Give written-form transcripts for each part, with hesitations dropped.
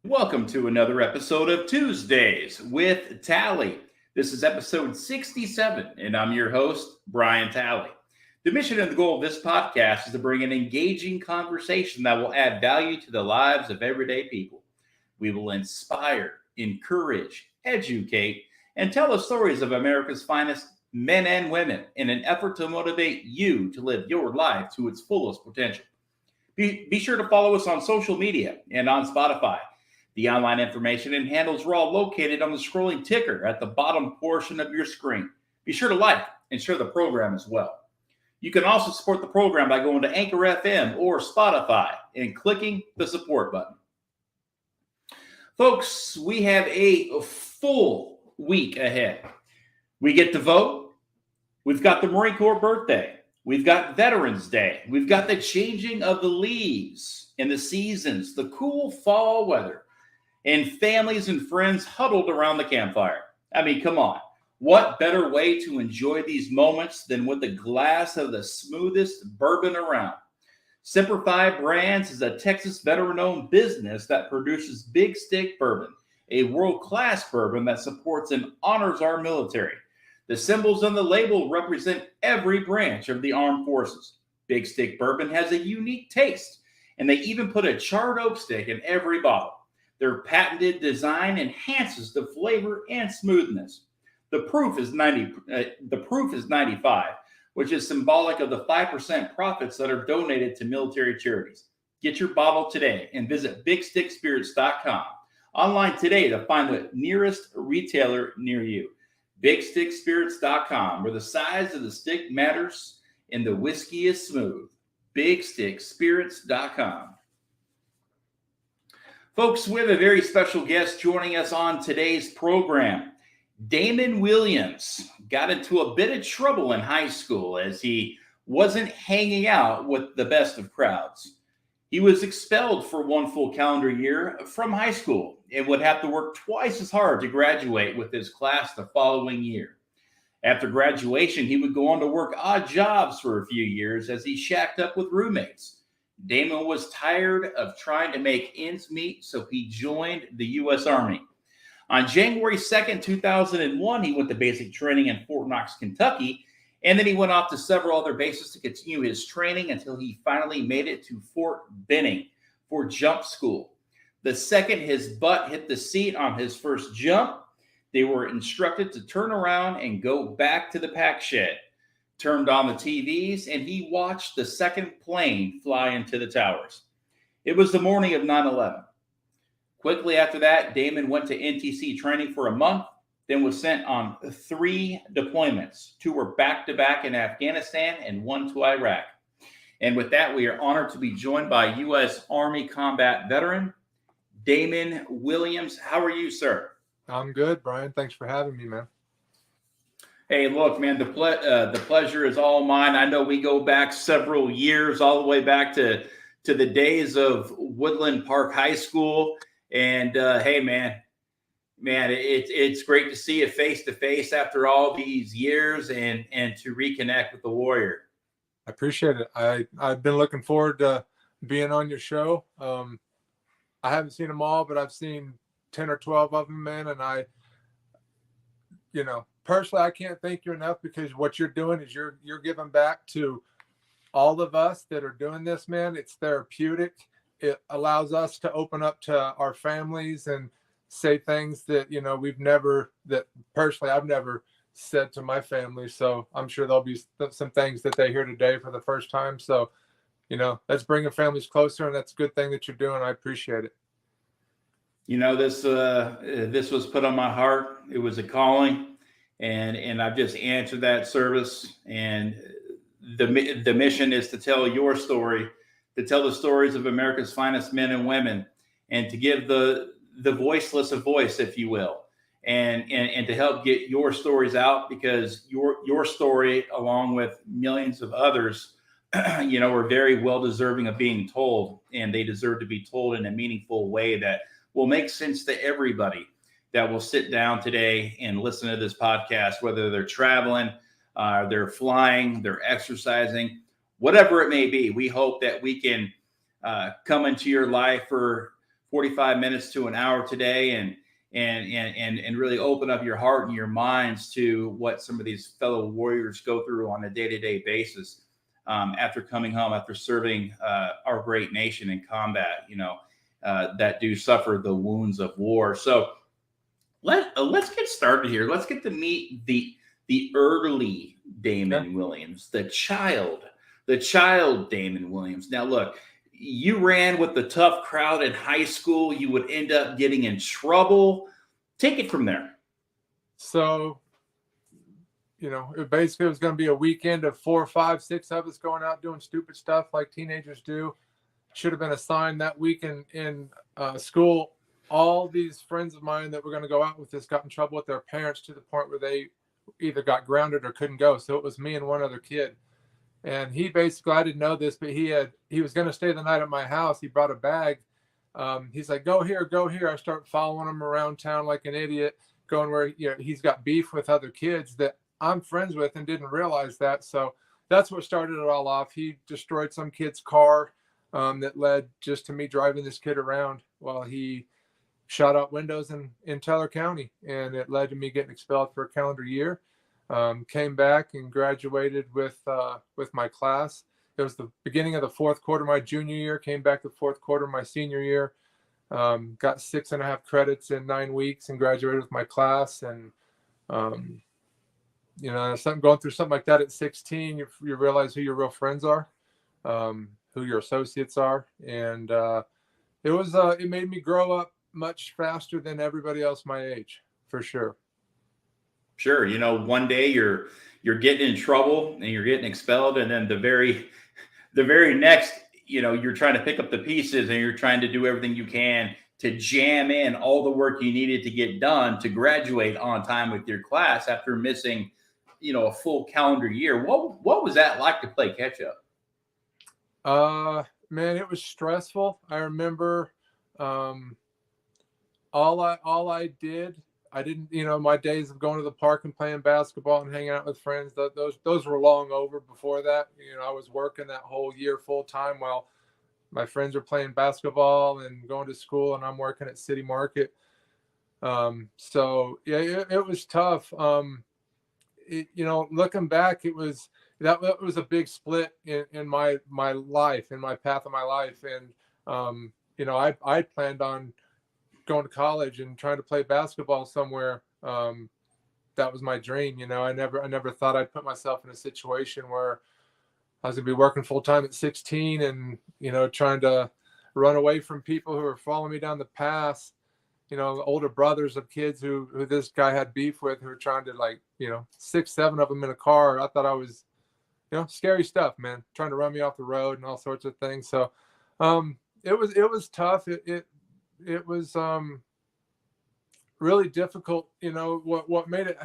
Welcome to another episode of Tuesdays with Tally. This is episode 67, and I'm your host, Brian Tally. The mission and the goal of this podcast is to bring an engaging conversation that will add value to the lives of everyday people. We will inspire, encourage, educate, and tell the stories of America's finest men and women in an effort to motivate you to live your life to its fullest potential. Be sure to follow us on social media and on Spotify. The online information and handles are all located on the scrolling ticker at the bottom portion of your screen. Be sure to like and share the program as well. You can also support the program by going to Anchor FM or Spotify and clicking the support button. Folks, we have a full week ahead. We get to vote. We've got the Marine Corps birthday. We've got Veterans Day. We've got the changing of the leaves and the seasons, the cool fall weather, and families and friends huddled around the campfire. I mean, come on. What better way to enjoy these moments than with a glass of the smoothest bourbon around? Semper Fi Brands is a Texas veteran-owned business that produces Big Stick Bourbon, a world-class bourbon that supports and honors our military. The symbols on the label represent every branch of the armed forces. Big Stick Bourbon has a unique taste, and they even put a charred oak stick in every bottle. Their patented design enhances the flavor and smoothness. The proof is 95, which is symbolic of the 5% profits that are donated to military charities. Get your bottle today and visit bigstickspirits.com. Online today to find the nearest retailer near you. bigstickspirits.com, where the size of the stick matters and the whiskey is smooth. bigstickspirits.com. Folks, we have a very special guest joining us on today's program. Damon Williams got into a bit of trouble in high school as he wasn't hanging out with the best of crowds. He was expelled for one full calendar year from high school and would have to work twice as hard to graduate with his class the following year. After graduation, he would go on to work odd jobs for a few years as he shacked up with roommates. Damon was tired of trying to make ends meet, so he joined the U.S. Army. On January 2nd, 2001, he went to basic training in Fort Knox, Kentucky, and then he went off to several other bases to continue his training until he finally made it to Fort Benning for jump school. The second his butt hit the seat on his first jump, they were instructed to turn around and go back to the pack shed. Turned on the TVs, and he watched the second plane fly into the towers. It was the morning of 9/11. Quickly after that, Damon went to NTC training for a month, then was sent on 3 deployments. 2 were back-to-back in Afghanistan and 1 to Iraq. And with that, we are honored to be joined by U.S. Army combat veteran, Damon Williams. How are you, sir? I'm good, Brian. Thanks for having me, man. Hey, look, man, the pleasure is all mine. I know we go back several years, all the way back to the days of Woodland Park High School. And hey, man, it's great to see you face to face after all these years and to reconnect with the Warrior. I appreciate it. I've been looking forward to being on your show. I haven't seen them all, but I've seen 10 or 12 of them, man. And personally, I can't thank you enough, because what you're doing is you're giving back to all of us that are doing this, man. It's therapeutic. It allows us to open up to our families and say things that, I've never said to my family. So I'm sure there'll be some things that they hear today for the first time. So, that's bringing families closer, and that's a good thing that you're doing. I appreciate it. This was put on my heart. It was a calling, and I've just answered that service. And the mission is to tell your story, to tell the stories of America's finest men and women, and to give the voiceless a voice, if you will, and to help get your stories out, because your story, along with millions of others, are very well deserving of being told, and they deserve to be told in a meaningful way that will make sense to everybody that will sit down today and listen to this podcast, whether they're traveling, they're flying, they're exercising, whatever it may be. We hope that we can come into your life for 45 minutes to an hour today and really open up your heart and your minds to what some of these fellow warriors go through on a day-to-day basis after coming home, after serving our great nation in combat, that do suffer the wounds of war. So let's get started here. Let's get to meet the early Damon Williams, the child Damon Williams. Now, look, you ran with the tough crowd in high school. You would end up getting in trouble. Take it from there. So, it basically was going to be a weekend of 4, 5, 6 of us going out doing stupid stuff like teenagers do. Should have been assigned that week in school. All these friends of mine that were going to go out with us got in trouble with their parents to the point where they either got grounded or couldn't go. So it was me and one other kid. And he basically, I didn't know this, but he was going to stay the night at my house. He brought a bag. He's like, go here. I start following him around town like an idiot, going where he's got beef with other kids that I'm friends with and didn't realize that. So that's what started it all off. He destroyed some kid's car that led just to me driving this kid around while he shot out windows in Teller County, and it led to me getting expelled for a calendar year. Came back and graduated with my class. It was the beginning of the fourth quarter my junior year. Came back the fourth quarter my senior year. Got 6.5 credits in 9 weeks and graduated with my class. And going through something like that at 16, you realize who your real friends are, who your associates are, and it made me grow up much faster than everybody else my age, for sure. Sure. One day you're getting in trouble and you're getting expelled. And then the very next, you're trying to pick up the pieces and you're trying to do everything you can to jam in all the work you needed to get done to graduate on time with your class after missing, a full calendar year. What was that like to play catch up? Man, it was stressful. I remember, all I did, I didn't, my days of going to the park and playing basketball and hanging out with friends, those were long over before that. I was working that whole year full time while my friends were playing basketball and going to school, and I'm working at City Market. So yeah, it was tough. Looking back, it was a big split in my life, in my path of my life. And, I planned on going to college and trying to play basketball somewhere. That was my dream. I never thought I'd put myself in a situation where I was gonna be working full time at 16 and, trying to run away from people who were following me down the path. Older brothers of kids who this guy had beef with, who were trying to 6, 7 of them in a car. I thought I was, scary stuff, man, trying to run me off the road and all sorts of things. So, it was tough. It was really difficult. What made it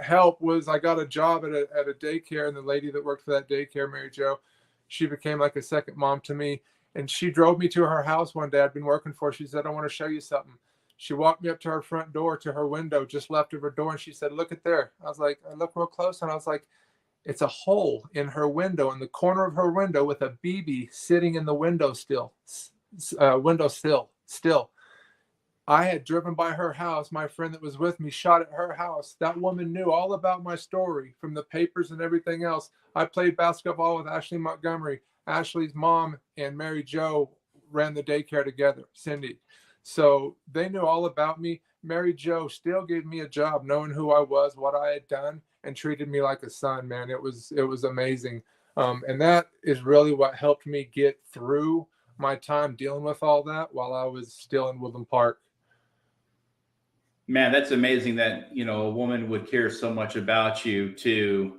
help was I got a job at a daycare, and the lady that worked for that daycare, Mary Jo, she became like a second mom to me. And she drove me to her house one day. I'd been working for her. She said, I want to show you something. She walked me up to her front door, to her window, just left of her door. And she said, look at there. I was like, I looked real close, and I was like, it's a hole in her window, in the corner of her window, with a BB sitting in the windowsill. I had driven by her house. My friend that was with me shot at her house. That woman knew all about my story from the papers and everything else. I played basketball with Ashley Montgomery. Ashley's mom and Mary Jo ran the daycare together, Cindy. So they knew all about me. Mary Jo still gave me a job, knowing who I was, what I had done, and treated me like a son, man. It was amazing. And that is really what helped me get through my time dealing with all that while I was still in Woodland Park. Man, that's amazing that, a woman would care so much about you to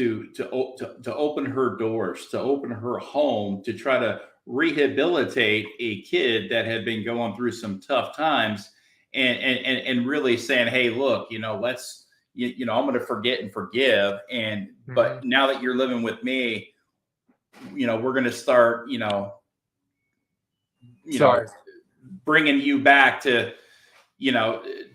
open her doors, to open her home, to try to rehabilitate a kid that had been going through some tough times, and really saying, hey, look, let's, I'm going to forget and forgive. And, but now that you're living with me, we're going to start, bringing you back to,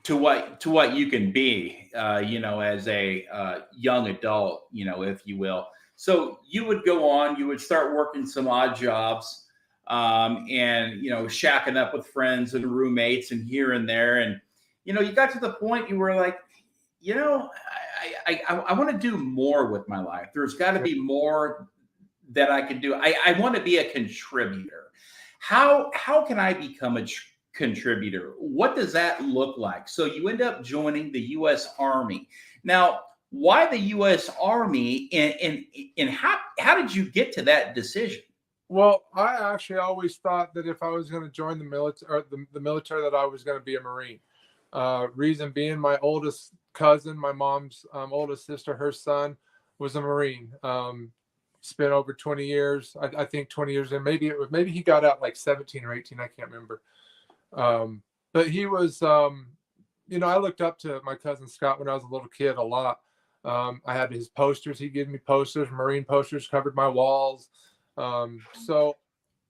to what you can be, as a young adult, if you will. So you would go on, you would start working some odd jobs. and shacking up with friends and roommates and here and there. And you got to the point you were like, I want to do more with my life. There's got to be more that I can do. I want to be a contributor. How can I become a contributor? What does that look like? So you end up joining the U.S. Army. Now, why the U.S. Army, and how did you get to that decision? Well, I actually always thought that if I was going to join the military, or the military, that I was going to be a Marine. Reason being, my oldest cousin, my mom's oldest sister, her son was a Marine. Spent over 20 years. I think 20 years, and maybe he got out like 17 or 18. I can't remember. But he was, I looked up to my cousin Scott when I was a little kid a lot. I had his posters. He gave me posters, Marine posters, covered my walls. So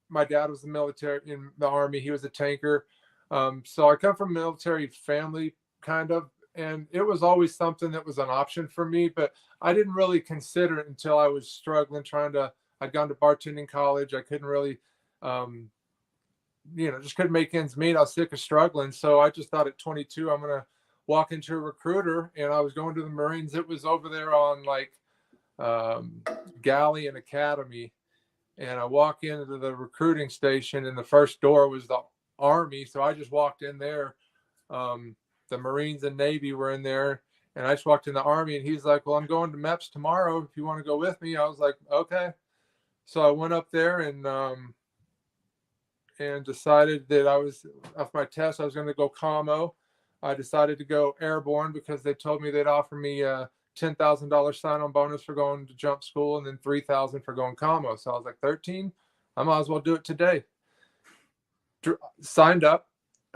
my dad was in the Army. He was a tanker. So I come from a military family, kind of, and it was always something that was an option for me, but I didn't really consider it until I was struggling, I'd gone to bartending college. I couldn't really, just couldn't make ends meet. I was sick of struggling. So I just thought at 22, I'm going to walk into a recruiter, and I was going to the Marines. It was over there on like, Galley and Academy. And I walk into the recruiting station, and the first door was the Army. So I just walked in there. The Marines and Navy were in there, and I just walked in the Army, and he's like, well, I'm going to MEPS tomorrow if you want to go with me. I was like, okay. So I went up there and decided that off my test, I was going to go commo. I decided to go airborne because they told me they'd offer me a $10,000 sign-on bonus for going to jump school, and then $3,000 for going commo. So I was like, 13, I might as well do it today. Signed up.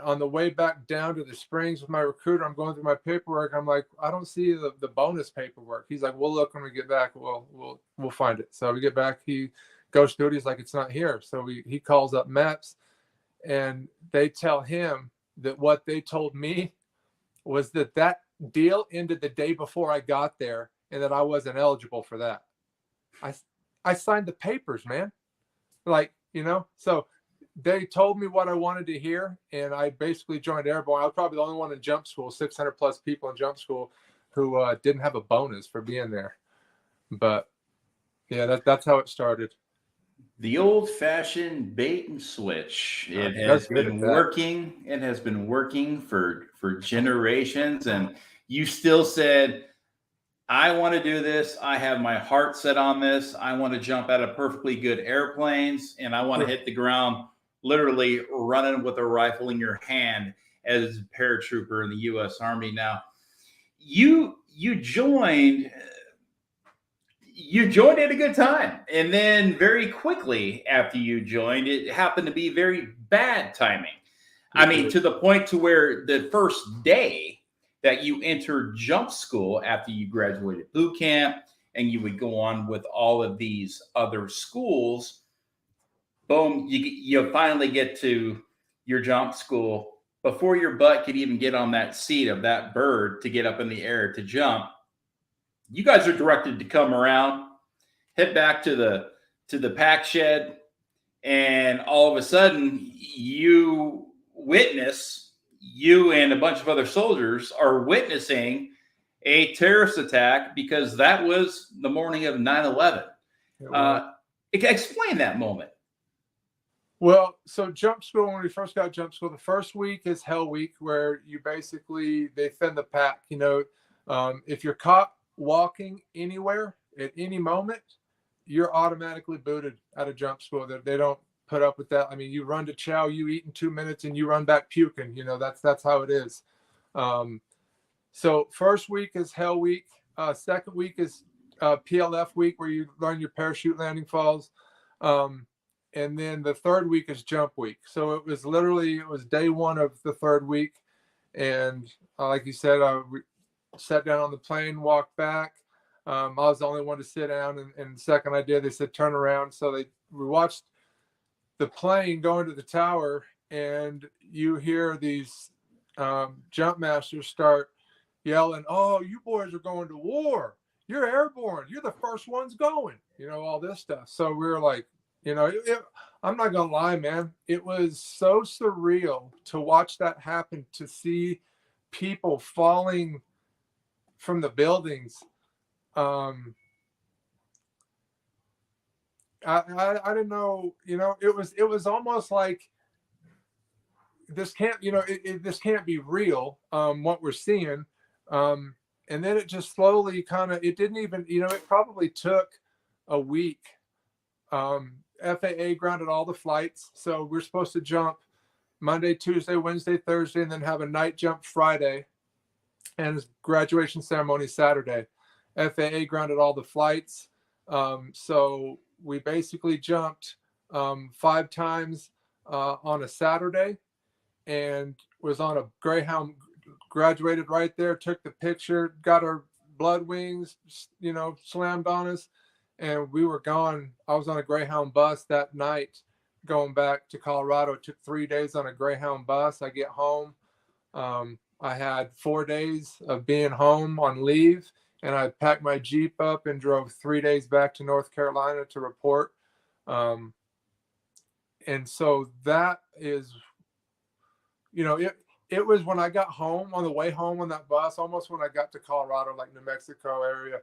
On the way back down to the Springs with my recruiter, I'm going through my paperwork. I'm like, I don't see the bonus paperwork. He's like, well, look, when we get back, we'll find it. So we get back, he goes through it. He's like, it's not here. So he calls up MEPS, and they tell him that what they told me was that deal ended the day before I got there, and that I wasn't eligible for that. I signed the papers, man. Like, so they told me what I wanted to hear, and I basically joined airborne. I was probably the only one in jump school, 600 plus people in jump school, who didn't have a bonus for being there. But yeah, that's how it started. The old-fashioned bait and switch. It has been working. It has been working for generations, and you still said, I want to do this. I have my heart set on this. I want to jump out of perfectly good airplanes, and I want to hit the ground literally running with a rifle in your hand as a paratrooper in the U.S. Army. Now, you joined at a good time, and then very quickly after you joined, it happened to be very bad timing. I mean, to the point to where the first day that you entered jump school after you graduated boot camp, and you would go on with all of these other schools, boom, you finally get to your jump school. Before your butt could even get on that seat of that bird to get up in the air to jump, you guys are directed to come around, head back to the pack shed, and all of a sudden you and a bunch of other soldiers are witnessing a terrorist attack, because that was the morning of 9/11. Explain that moment. Well, so jump school, when we first got jump school, the first week is hell week, where they thin the pack. If you're caught walking anywhere at any moment, you're automatically booted out of jump school. They don't put up with that. I mean, you run to chow, you eat in 2 minutes, and you run back puking. That's how it is. So first week is hell week. Second week is PLF week, where you learn your parachute landing falls. And then the third week is jump week. So it was day one of the third week. And like you said, we sat down on the plane, walked back. I was the only one to sit down. And the second I did, they said, turn around. So we watched the plane go into the tower, and you hear these jump masters start yelling, oh, you boys are going to war. You're airborne. You're the first ones going, all this stuff. So we were like, You know, I'm not gonna lie, man. It was so surreal to watch that happen, to see people falling from the buildings. Um, I didn't know. You know, it was almost like this can't. You know, this can't be real. What we're seeing. And then it just slowly kind of. It didn't even. You know, it probably took a week. FAA grounded all the flights, so we're supposed to jump Monday, Tuesday, Wednesday, Thursday, and then have a night jump Friday, and graduation ceremony Saturday. FAA grounded all the flights, so we basically jumped 5 times on a Saturday, and was on a Greyhound. Graduated right there, took the picture, got our blood wings, you know, slammed on us, and we were gone. I was on a Greyhound bus that night going back to Colorado. It took 3 days on a Greyhound bus. I get home. I had 4 days of being home on leave, and I packed my Jeep up and drove 3 days back to North Carolina to report. And so that is, you know, it was when I got home, on the way home on that bus, almost when I got to Colorado, like New Mexico area,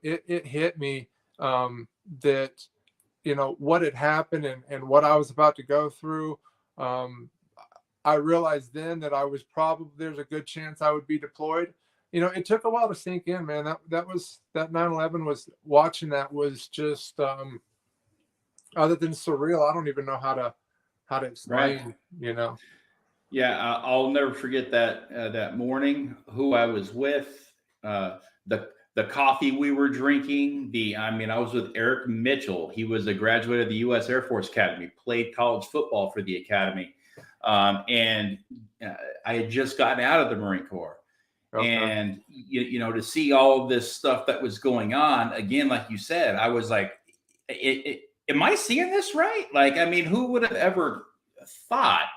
it hit me that, you know, what had happened and what I was about to go through. I realized then that I was there's a good chance I would be deployed. You know, it took a while to sink in, man. That 9/11 was, watching that was just, other than surreal, I don't even know how to explain, Right. you know. Yeah, I'll never forget that morning. Who I was with, the coffee we were drinking. I was with Eric Mitchell. He was a graduate of the U.S. Air Force Academy. Played college football for the academy, and I had just gotten out of the Marine Corps. Okay. And you know, to see all of this stuff that was going on again, like you said, I was like, "Am I seeing this right?" Like, I mean, who would have ever thought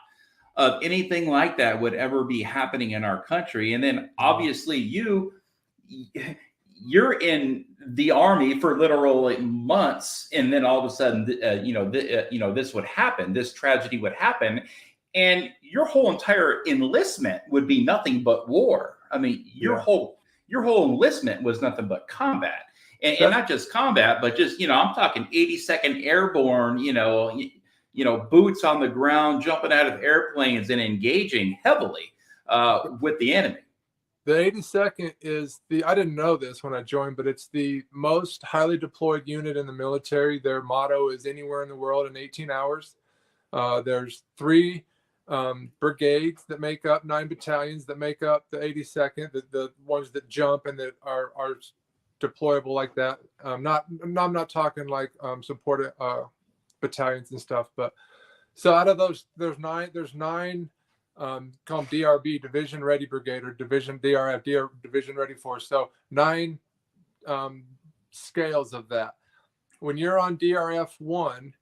of anything like that would ever be happening in our country? And then obviously you're in the Army for literal months, and then all of a sudden, this would happen, this tragedy would happen, and your whole entire enlistment would be nothing but war. I mean, your whole enlistment was nothing but combat, and not just combat, but just, you know, I'm talking 82nd Airborne, boots on the ground, jumping out of airplanes and engaging heavily with the enemy. The 82nd is I didn't know this when I joined, but it's the most highly deployed unit in the military. Their motto is anywhere in the world in 18 hours. There's 3 brigades that make up 9 battalions that make up the 82nd, the ones that jump and that are deployable like that. I'm not talking like support battalions and stuff, but so out of those, there's 9 call them DRB, Division Ready Brigade, or Division DRF, Division Ready Force. So 9 scales of that. When you're on DRF 1,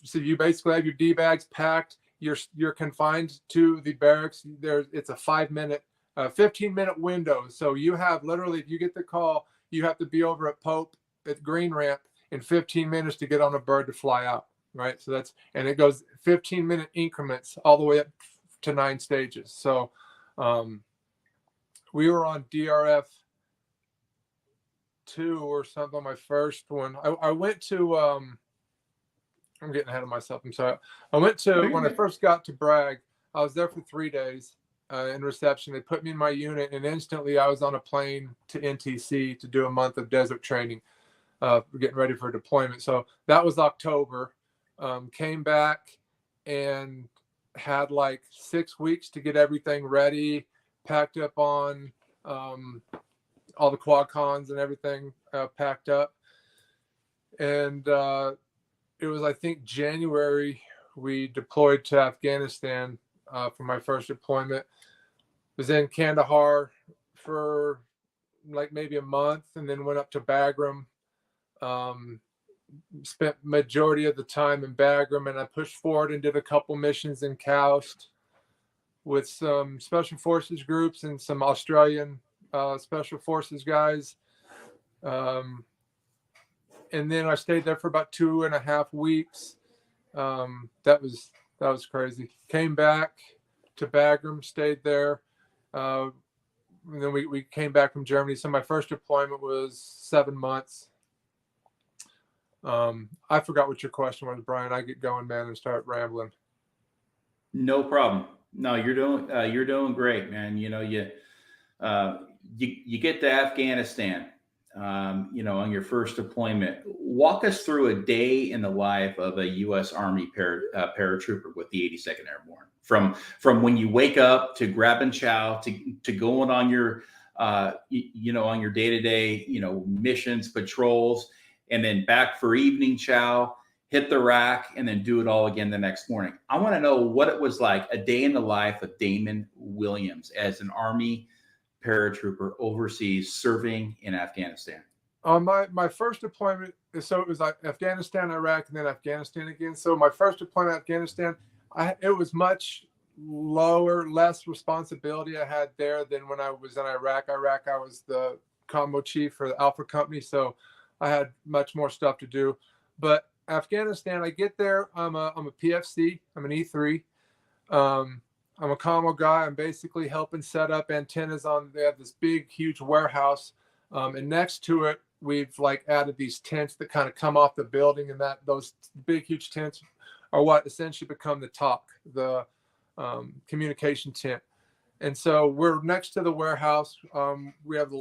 so you basically have your D bags packed. You're confined to the barracks. It's a 15-minute window. So you have literally, if you get the call, you have to be over at Pope at Green Ramp in 15 minutes to get on a bird to fly out. Right. So and it goes 15-minute increments all the way up to 9 stages. So we were on DRF 2 or something, my first one. I went to I'm getting ahead of myself, I'm sorry. I went to, when I first got to Bragg, I was there for 3 days in reception. They put me in my unit, and instantly I was on a plane to NTC to do a month of desert training, getting ready for deployment. So that was October. Came back and had like 6 weeks to get everything ready, packed up on all the quad cons and everything packed up. And it was, I think, January we deployed to Afghanistan for my first deployment. Was in Kandahar for like maybe a month, and then went up to Bagram. Spent majority of the time in Bagram, and I pushed forward and did a couple missions in Koust with some special forces groups and some Australian special forces guys. and then I stayed there for about 2.5 weeks. That was crazy. Came back to Bagram, stayed there. And then we came back from Germany. So my first deployment was 7 months. I forgot what your question was, Brian. I get going, man, and start rambling. No problem. No, you're doing great, man. You get to Afghanistan, on your first deployment. Walk us through a day in the life of a U.S. Army paratrooper with the 82nd Airborne. From when you wake up to grabbing chow to going on your on your day-to-day missions, patrols, and then back for evening chow, hit the rack, and then do it all again the next morning. I want to know what it was like, a day in the life of Damon Williams as an Army paratrooper overseas serving in Afghanistan. My first deployment, so it was like Afghanistan, Iraq, and then Afghanistan again. So my first deployment Afghanistan, it was much less responsibility I had there than when I was in Iraq. I was the combo chief for the Alpha Company, so I had much more stuff to do. But Afghanistan, I get there, I'm a PFC, I'm an E3. I'm a commo guy. I'm basically helping set up antennas they have this big, huge warehouse. And next to it, we've added these tents that kind of come off the building, and those big, huge tents are what essentially become the TOC, the communication tent. And so we're next to the warehouse. We have,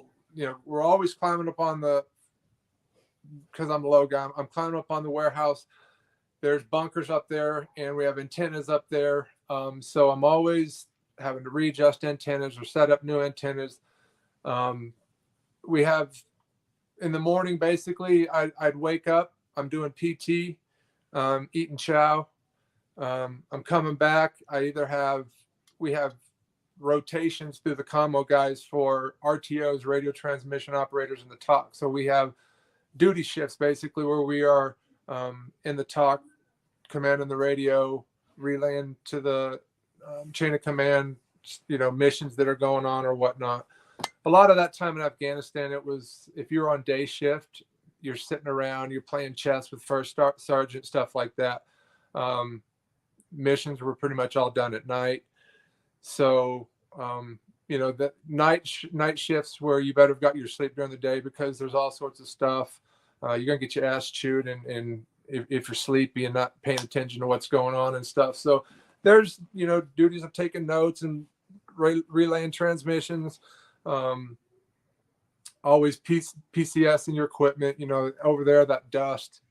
we're always climbing up on because I'm a low guy, I'm climbing up on the warehouse. There's bunkers up there, and we have antennas up there. So I'm always having to readjust antennas or set up new antennas. We have in the morning, basically, I'd wake up, I'm doing PT, eating chow. I'm coming back. We have rotations through the commo guys for RTOs, radio transmission operators, in the TOC. So we have duty shifts basically where we are in the TOC, commanding the radio, relaying to the chain of command, missions that are going on or whatnot. A lot of that time in Afghanistan, it was, if you're on day shift, you're sitting around, you're playing chess with first sergeant, stuff like that. Missions were pretty much all done at night. So, the night shifts where you better have got your sleep during the day, because there's all sorts of stuff. You're going to get your ass chewed and if you're sleepy and not paying attention to what's going on and stuff. So there's, duties of taking notes and relaying transmissions. Always PCS in your equipment, over there, that dust,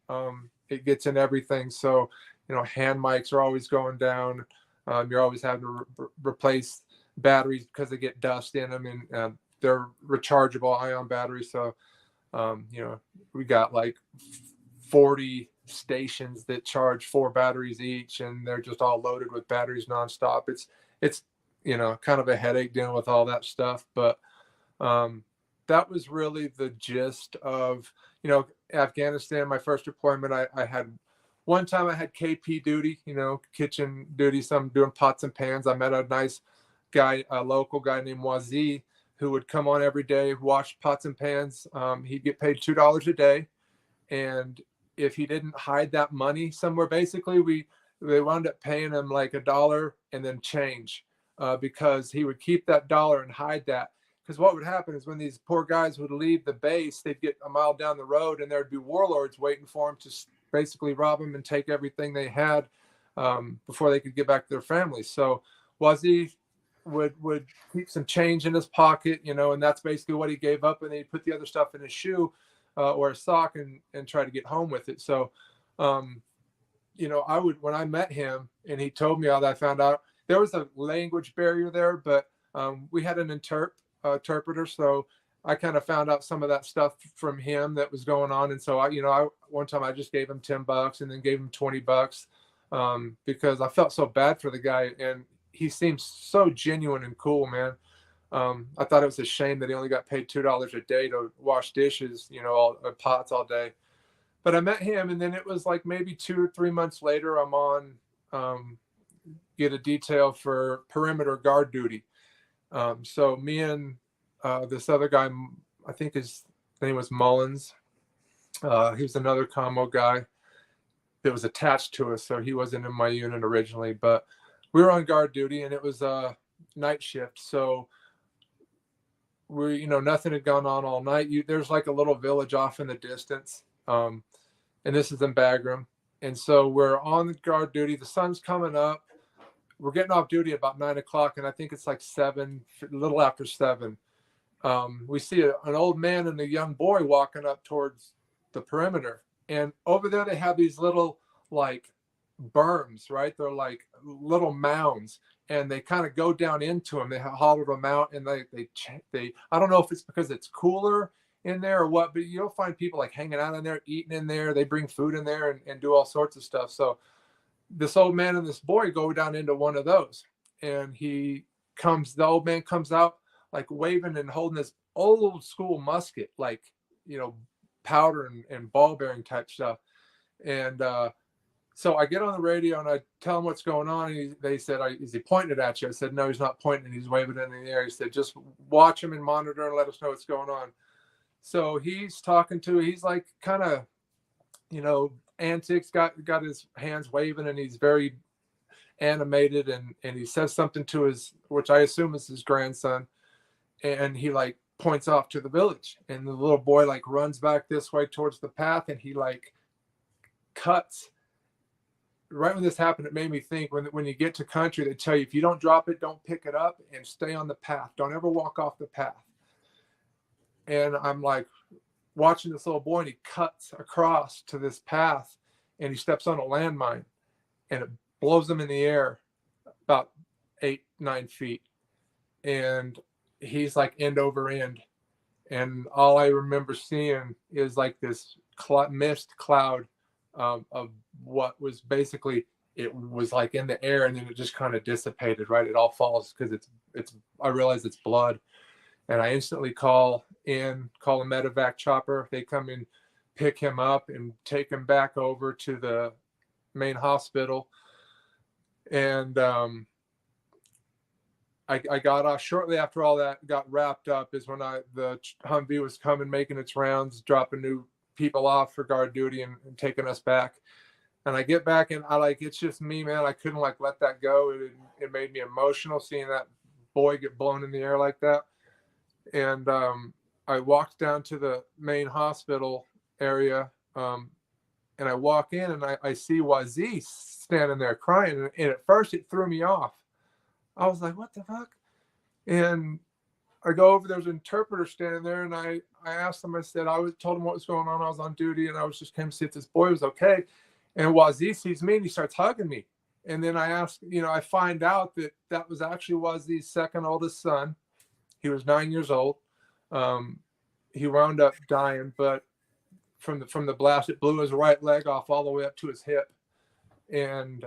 it gets in everything. So, hand mics are always going down. You're always having to replace batteries because they get dust in them, and they're rechargeable ion batteries. So, we got 40 stations that charge 4 batteries each, and they're just all loaded with batteries nonstop. It's kind of a headache dealing with all that stuff. But that was really the gist of, Afghanistan. My first deployment, I had one time I had KP duty, kitchen duty. So I'm doing pots and pans. I met a nice guy, a local guy named Wazi, who would come on every day, wash pots and pans. He'd get paid $2 a day. And if he didn't hide that money somewhere, basically they wound up paying him $1 and then change, because he would keep that dollar and hide that. Because what would happen is when these poor guys would leave the base, they'd get a mile down the road, and there'd be warlords waiting for them to basically rob them and take everything they had before they could get back to their families. So Wazi would keep some change in his pocket, and that's basically what he gave up, and he'd put the other stuff in his shoe or a sock and try to get home with it. So, when I met him and he told me all that, I found out there was a language barrier there, but we had an interpreter. So I kind of found out some of that stuff from him that was going on. And so one time I just gave him $10 and then gave him $20 because I felt so bad for the guy, and he seems so genuine and cool, man. I thought it was a shame that he only got paid $2 a day to wash dishes, pots all day. But I met him, and then it was maybe 2 or 3 months later, I'm on get a detail for perimeter guard duty. So me and this other guy, I think his name was Mullins, He was another combo guy that was attached to us, so he wasn't in my unit originally. But we were on guard duty, and it was a night shift, so nothing had gone on all night. There's like a little village off in the distance, and this is in Bagram, and so we're on guard duty. The sun's coming up. We're getting off duty about 9 o'clock, and I think it's like 7, a little after 7. We see an old man and a young boy walking up towards the perimeter, and over there they have these little like berms, right? They're like little mounds, and they kind of go down into them. They hollowed them out, and they I don't know if it's because it's cooler in there or what, but you'll find people like hanging out in there, eating in there. They bring food in there and do all sorts of stuff. So this old man and this boy go down into one of those, and the old man comes out like waving and holding this old school musket, like, powder and ball bearing type stuff. And so I get on the radio and I tell him what's going on. And they said, is he pointing at you? I said, no, he's not pointing. He's waving in the air. He said, just watch him and monitor and let us know what's going on. So he's he's like kind of, antics, got his hands waving, and he's very animated, and he says something to which I assume is his grandson, and he like points off to the village, and the little boy like runs back this way towards the path, and he like cuts. Right when this happened, it made me think, when you get to country, they tell you, if you don't drop it, don't pick it up, and stay on the path. Don't ever walk off the path. And I'm like watching this little boy, and he cuts across to this path, and he steps on a landmine, and it blows him in the air about 8-9 feet. And he's like end over end. And all I remember seeing is like this mist cloud of what was basically, it was like in the air, and then it just kind of dissipated, right? It all falls because I realize it's blood. And I instantly call a medevac chopper. They come in, pick him up, and take him back over to the main hospital. And I got off shortly after all that got wrapped up, is when the Humvee was coming, making its rounds, dropping new people off for guard duty and taking us back. And I get back, and it's just me, man. I couldn't let that go. It made me emotional seeing that boy get blown in the air like that. And I walked down to the main hospital area, and I walk in, and I see Wazi standing there crying. And at first it threw me off. I was like, what the fuck? And I go over, there's an interpreter standing there, and I asked him, I told him what was going on. I was on duty, and I was just came to see if this boy was okay. And Wazi sees me, and he starts hugging me. And then I asked, I find out that was actually Wazi's second oldest son. He was 9 years old. He wound up dying, but from the blast, it blew his right leg off all the way up to his hip. And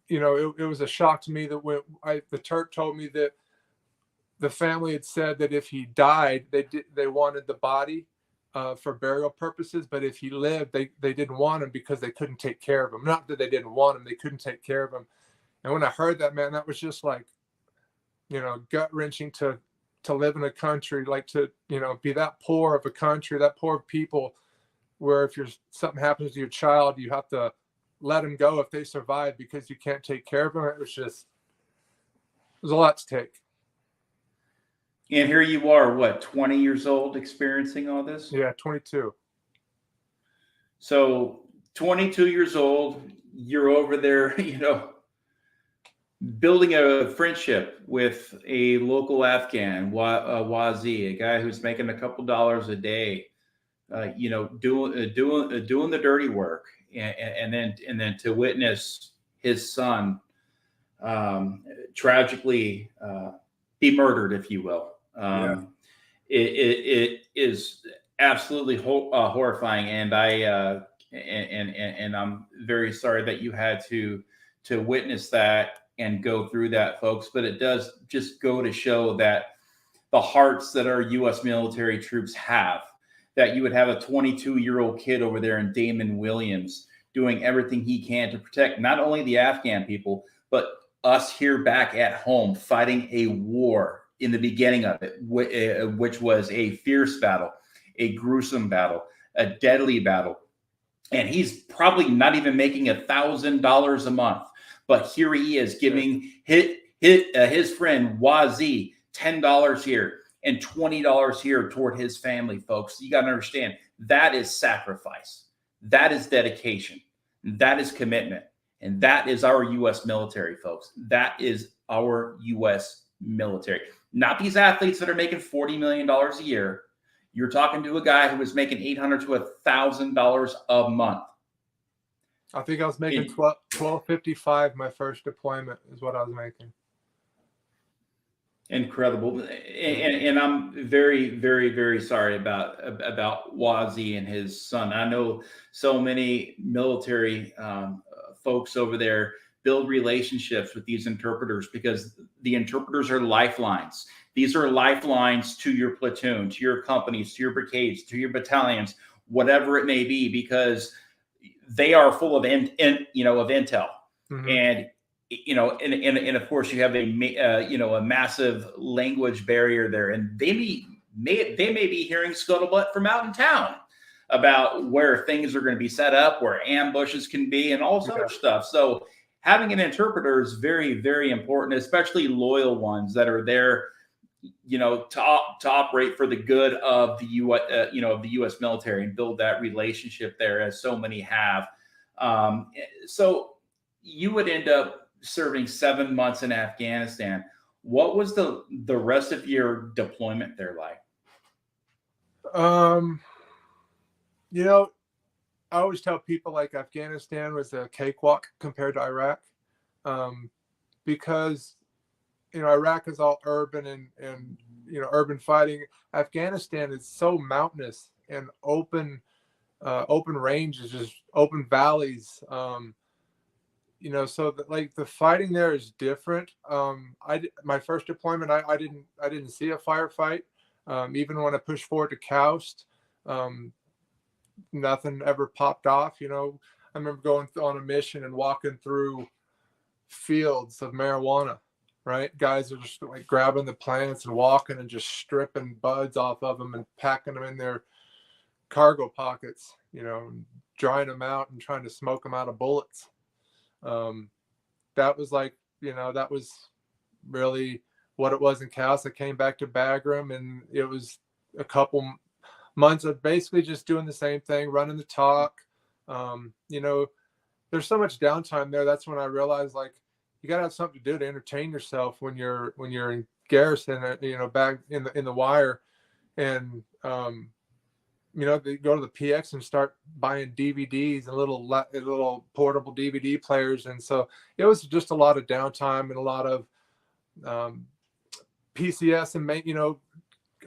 it was a shock to me that when the Turk told me that the family had said that if he died, they wanted the body for burial purposes, but if he lived, they didn't want him because they couldn't take care of him. Not that they didn't want him, they couldn't take care of him. And when I heard that, man, that was just like, gut wrenching to live in a country, like to, be that poor of a country, that poor of people, where if something happens to your child, you have to let them go if they survive because you can't take care of them. It was a lot to take. And here you are, 20 years old, experiencing all this? Yeah, 22. So 22 years old, you're over there, building a friendship with a local Afghan, Wazi, a guy who's making a couple dollars a day, doing the dirty work, and then to witness his son tragically be murdered, if you will. It is absolutely horrifying, and I'm very sorry that you had to witness that and go through that, folks. But it does just go to show that the hearts that our U.S. military troops have, that you would have a 22-year-old kid over there in Damon Williams doing everything he can to protect not only the Afghan people, but us here back at home, fighting a war in the beginning of it, which was a fierce battle. a gruesome battle, a deadly battle. And he's probably not even making $1,000 a month. But here he is giving his friend Wazi $10 here and $20 here toward his family, folks. You got to understand, that is sacrifice. That is dedication. That is commitment. And that is our U.S. military, folks. That is our U.S. military. Not these athletes that are making $40 million a year. You're talking to a guy who was making $800 to $1,000 a month. I think I was making $12.55 my first deployment is what I was making. Incredible. And I'm very, very, very sorry about Wazi and his son. I know so many military folks over there build relationships with these interpreters because the interpreters are lifelines. These are lifelines to your platoon, to your companies, to your brigades, to your battalions, whatever it may be, because they are full of intel. Mm-hmm. And of course you have a massive language barrier there, and they may be hearing scuttlebutt from out in town about where things are going to be set up, where ambushes can be, and all this other stuff. So having an interpreter is very, very important, especially loyal ones that are there, to operate for the good of the U.S. military and build that relationship there, as so many have. So you would end up serving 7 months in Afghanistan. What was the rest of your deployment there like? I always tell people like Afghanistan was a cakewalk compared to Iraq, because Iraq is all urban and urban fighting. Afghanistan is so mountainous and open ranges, just open valleys. So the fighting there is different. My first deployment, I didn't see a firefight. Even when I pushed forward to Koust, nothing ever popped off. I remember going on a mission and walking through fields of marijuana, right? Guys are just like grabbing the plants and walking and just stripping buds off of them and packing them in their cargo pockets, and drying them out and trying to smoke them out of bullets. That was that was really what it was in Koust. I came back to Bagram, and it was a couple months of basically just doing the same thing, running the talk. There's so much downtime there. That's when I realized you gotta have something to do to entertain yourself when you're in garrison, back in the wire. And they go to the PX and start buying DVDs and little portable DVD players. And so it was just a lot of downtime and a lot of PCS and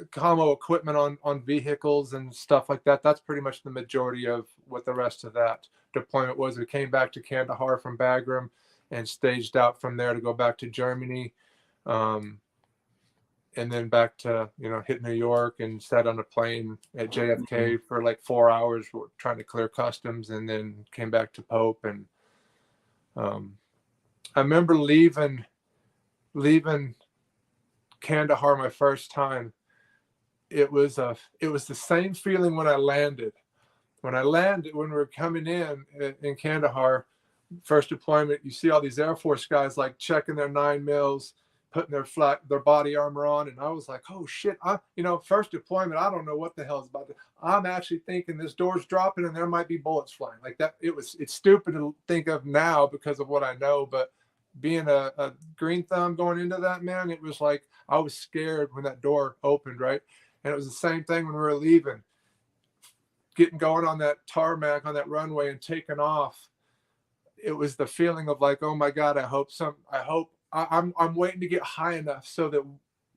commo equipment on vehicles and stuff like that. That's pretty much the majority of what the rest of that deployment was. We came back to Kandahar from Bagram and staged out from there to go back to Germany. And then back to, hit New York and sat on a plane at JFK for 4 hours trying to clear customs, and then came back to Pope. And I remember leaving Kandahar my first time. It was the same feeling when I landed. When we were coming in Kandahar, first deployment, you see all these Air Force guys checking their 9mm, putting their body armor on, and I was like, oh shit! First deployment, I don't know what the hell is about to. I'm actually thinking this door's dropping and there might be bullets flying like that. It's stupid to think of now because of what I know, but being a green thumb going into that, man, it was like I was scared when that door opened, right? And it was the same thing when we were leaving, getting going on that tarmac on that runway and taking off. It was the feeling of oh my God, I'm waiting to get high enough so that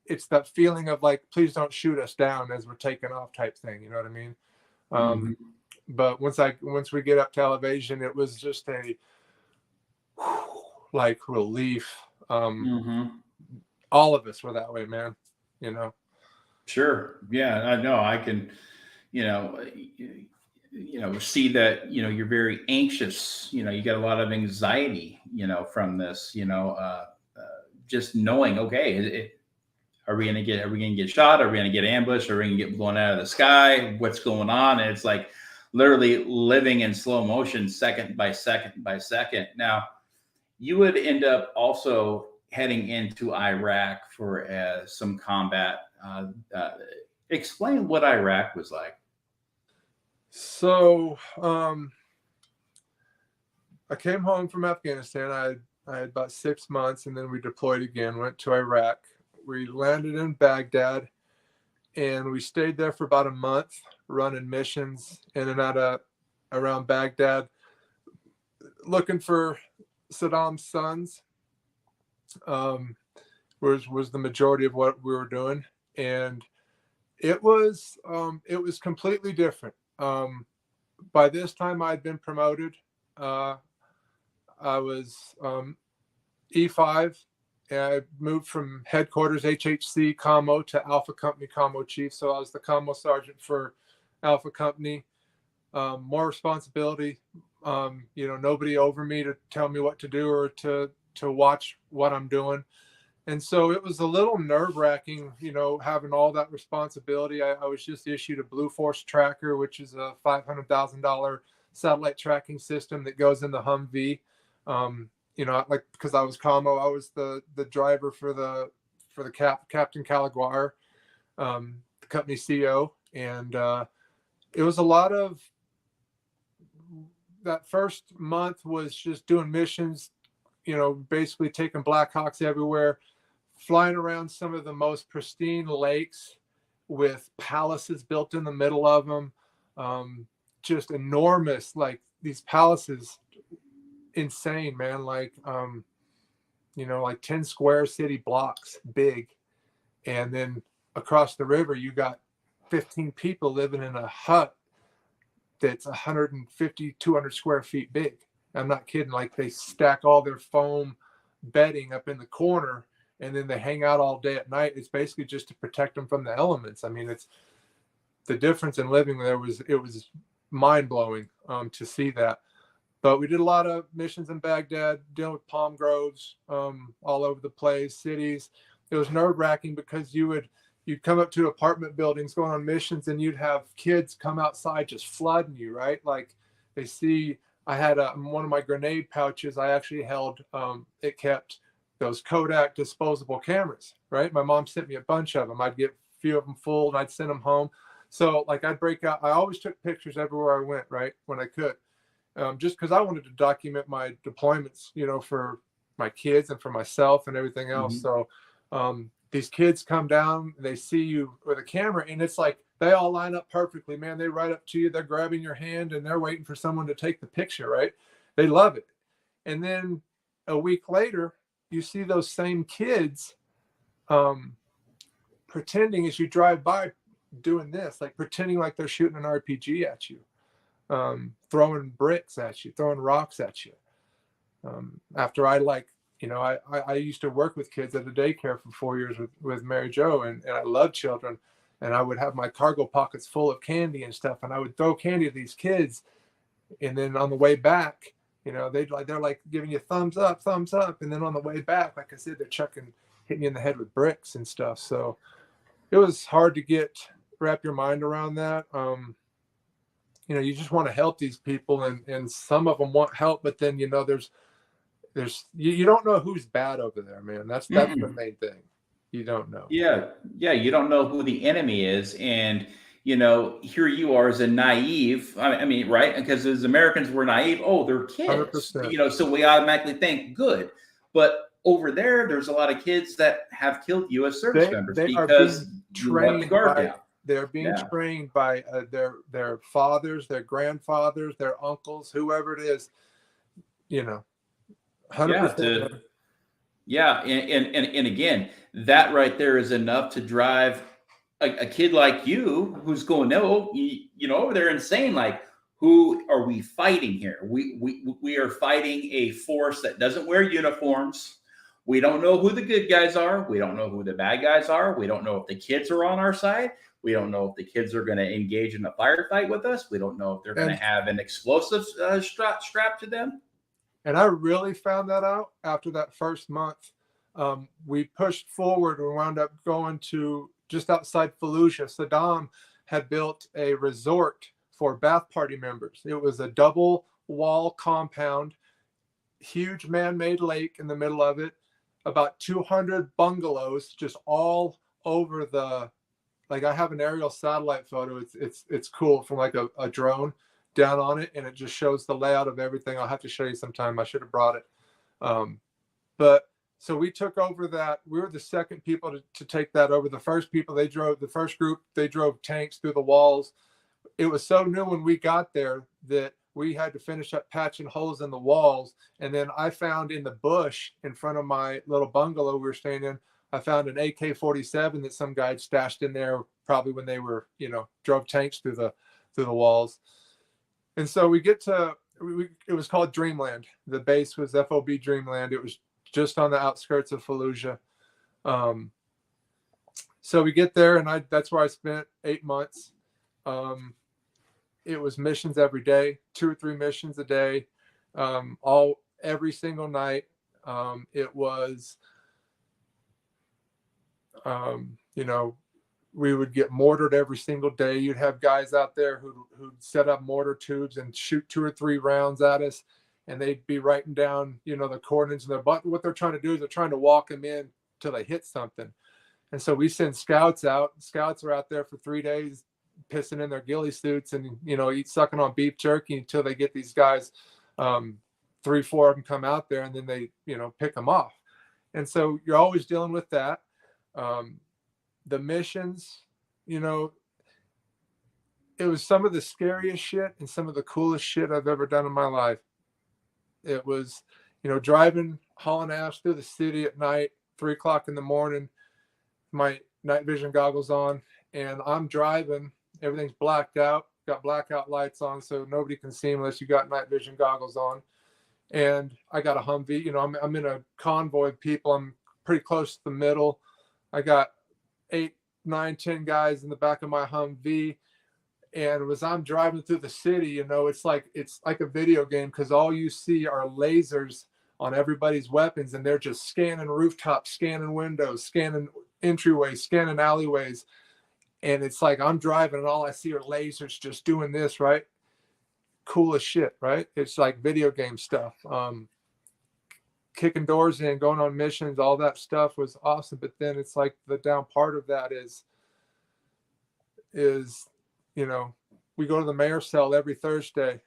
it's that feeling of please don't shoot us down as we're taking off type thing. You know what I mean? But once we get up to elevation, it was just a relief. All of us were that way, man. Sure. Yeah, I know. I can, see that, you're very anxious, you get a lot of anxiety, from this, just knowing, okay, Are we going to get shot? Are we going to get ambushed? Are we going to get blown out of the sky? What's going on? And it's like literally living in slow motion, second by second by second. Now, you would end up also heading into Iraq for some combat. Explain what Iraq was like. So I came home from Afghanistan. I had about 6 months, and then we deployed again, went to Iraq. We landed in Baghdad, and we stayed there for about a month, running missions in and out of around Baghdad, looking for Saddam's sons. Was the majority of what we were doing, and it was completely different. By this time, I'd been promoted. I was E5, and I moved from headquarters HHC Commo to Alpha Company Commo Chief. So I was the Commo Sergeant for Alpha Company. More responsibility. Nobody over me to tell me what to do or to watch what I'm doing. And so it was a little nerve-wracking, having all that responsibility. I was just issued a Blue Force tracker, which is a $500,000 satellite tracking system that goes in the Humvee. Because I was Commo, I was the driver for the Captain Calaguar, the company CEO. And it was a lot of, that first month was just doing missions, basically taking Black Hawks everywhere, flying around some of the most pristine lakes with palaces built in the middle of them. Just enormous, like these palaces, insane, man. Like 10 square city blocks big. And then across the river, you got 15 people living in a hut that's 150, 200 square feet big. I'm not kidding. Like, they stack all their foam bedding up in the corner, and then they hang out all day at night. It's basically just to protect them from the elements. I mean, it's the difference in living there it was mind blowing to see that. But we did a lot of missions in Baghdad, dealing with palm groves all over the place, cities. It was nerve wracking because you'd come up to apartment buildings going on missions, and you'd have kids come outside just flooding you, right? Like, they see, I had one of my grenade pouches, I actually held, it kept those Kodak disposable cameras, right? My mom sent me a bunch of them. I'd get a few of them full and I'd send them home. So like, I'd break out, I always took pictures everywhere I went, right? When I could, just because I wanted to document my deployments, for my kids and for myself and everything else. Mm-hmm. So these kids come down, they see you with a camera, and it's like, they all line up perfectly, man. They ride up to you, they're grabbing your hand, and they're waiting for someone to take the picture, right? They love it. And then a week later, you see those same kids pretending as you drive by, doing this, like pretending like they're shooting an RPG at you, throwing bricks at you, throwing rocks at you. After I used to work with kids at a daycare for 4 years with Mary Jo, and I love children. And I would have my cargo pockets full of candy and stuff, and I would throw candy at these kids. And then on the way back, they're like giving you thumbs up. And then on the way back, like I said, they're hitting you in the head with bricks and stuff. So it was hard to wrap your mind around that. You just want to help these people, and some of them want help, but then, there's you don't know who's bad over there, man. That's the main thing. You don't know. Yeah. You don't know who the enemy is. And, here you are as a naive, I mean, right? Because as Americans, we're naive. Oh, they're kids, 100%. So we automatically think good. But over there's a lot of kids that have killed U.S. service members because you let the guard down. They're being trained by their fathers, their grandfathers, their uncles, whoever it is, 100%. Yeah. And again, that right there is enough to drive a kid like you who's going, no, over there and saying, like, who are we fighting here? We are fighting a force that doesn't wear uniforms. We don't know who the good guys are. We don't know who the bad guys are. We don't know if the kids are on our side. We don't know if the kids are going to engage in a firefight with us. We don't know if they're going to have an explosive strapped to them. And I really found that out after that first month. We pushed forward and wound up going to just outside Fallujah. Saddam had built a resort for bath party members. It was a double wall compound, huge man-made lake in the middle of it, about 200 bungalows just all over the, like, I have an aerial satellite photo. It's cool from like a drone down on it, and it just shows the layout of everything. I'll have to show you sometime. I should have brought it. But so we took over that. We were the second people to take that over. The first group, they drove tanks through the walls. It was so new when we got there that we had to finish up patching holes in the walls. And then I found in the bush in front of my little bungalow we were staying in, I found an AK-47 that some guy had stashed in there probably when they were, drove tanks through the walls. And so we get to, it was called Dreamland. The base was FOB Dreamland. It was just on the outskirts of Fallujah. So we get there, and that's where I spent 8 months. It was missions every day, 2 or 3 missions a day, every single night. It was, we would get mortared every single day. You'd have guys out there who'd set up mortar tubes and shoot 2 or 3 rounds at us, and they'd be writing down, the coordinates in their button. What they're trying to do is they're trying to walk them in till they hit something. And so we send scouts out. Scouts are out there for 3 days, pissing in their ghillie suits and, sucking on beef jerky until they get these guys. 3, 4 of them come out there, and then they, pick them off. And so you're always dealing with that. The missions, it was some of the scariest shit and some of the coolest shit I've ever done in my life. It was, driving, hauling ass through the city at night, 3 o'clock in the morning, my night vision goggles on, and I'm driving. Everything's blacked out, got blackout lights on, so nobody can see unless you got night vision goggles on. And I got a Humvee. I'm in a convoy of people. I'm pretty close to the middle. I got 8, 9, 10 guys in the back of my Humvee. And as I'm driving through the city, it's like a video game, because all you see are lasers on everybody's weapons, and they're just scanning rooftops, scanning windows, scanning entryways, scanning alleyways. And it's like I'm driving and all I see are lasers just doing this, right? Cool as shit, right? It's like video game stuff. Kicking doors in, going on missions, all that stuff was awesome. But then it's like the down part of that is we go to the mayor's cell every Thursday,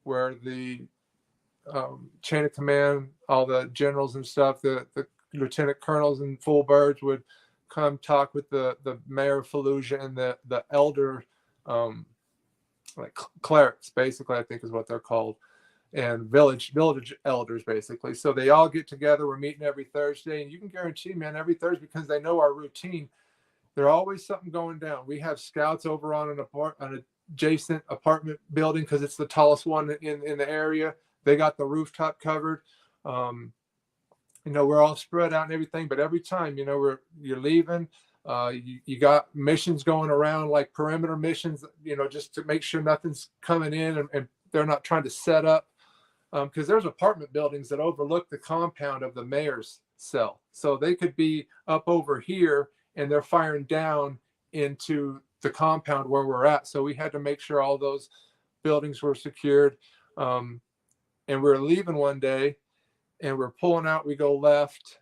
where the chain of command, all the generals and stuff, the lieutenant colonels and full birds would come talk with the mayor of Fallujah and the elder, like clerics, basically, I think is what they're called, and village elders, basically. So they all get together. We're meeting every Thursday, and you can guarantee, man, every Thursday, because they know our routine, there's always something going down. We have scouts over on an adjacent apartment building, because it's the tallest one in the area. They got the rooftop covered. We're all spread out and everything, but every time, you're leaving, you got missions going around, like perimeter missions, just to make sure nothing's coming in and they're not trying to set up, because there's apartment buildings that overlook the compound of the mayor's cell. So they could be up over here and they're firing down into the compound where we're at. So we had to make sure all those buildings were secured. And we were leaving one day, and we're pulling out. We go left,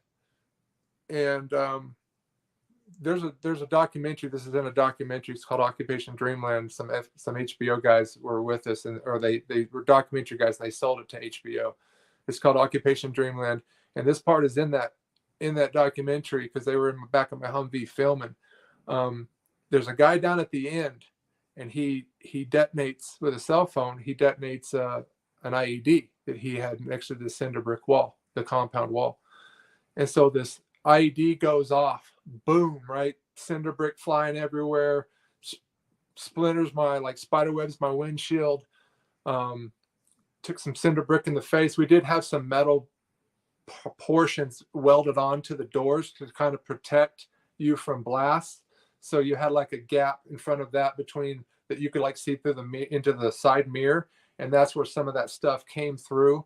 and there's a documentary. This is in a documentary. It's called Occupation Dreamland. Some HBO guys were with us, or they were documentary guys, and they sold it to HBO. It's called Occupation Dreamland, and this part is in that documentary, because they were in the back of my Humvee filming. There's a guy down at the end, and he detonates with a cell phone. He detonates an IED that he had next to the cinder brick wall, the compound wall. And so this IED goes off, boom, right? Cinder brick flying everywhere, splinters like spider webs my windshield. Took some cinder brick in the face. We did have some metal portions welded onto the doors to kind of protect you from blasts. So you had like a gap in front of that between that you could like see through into the side mirror. And that's where some of that stuff came through.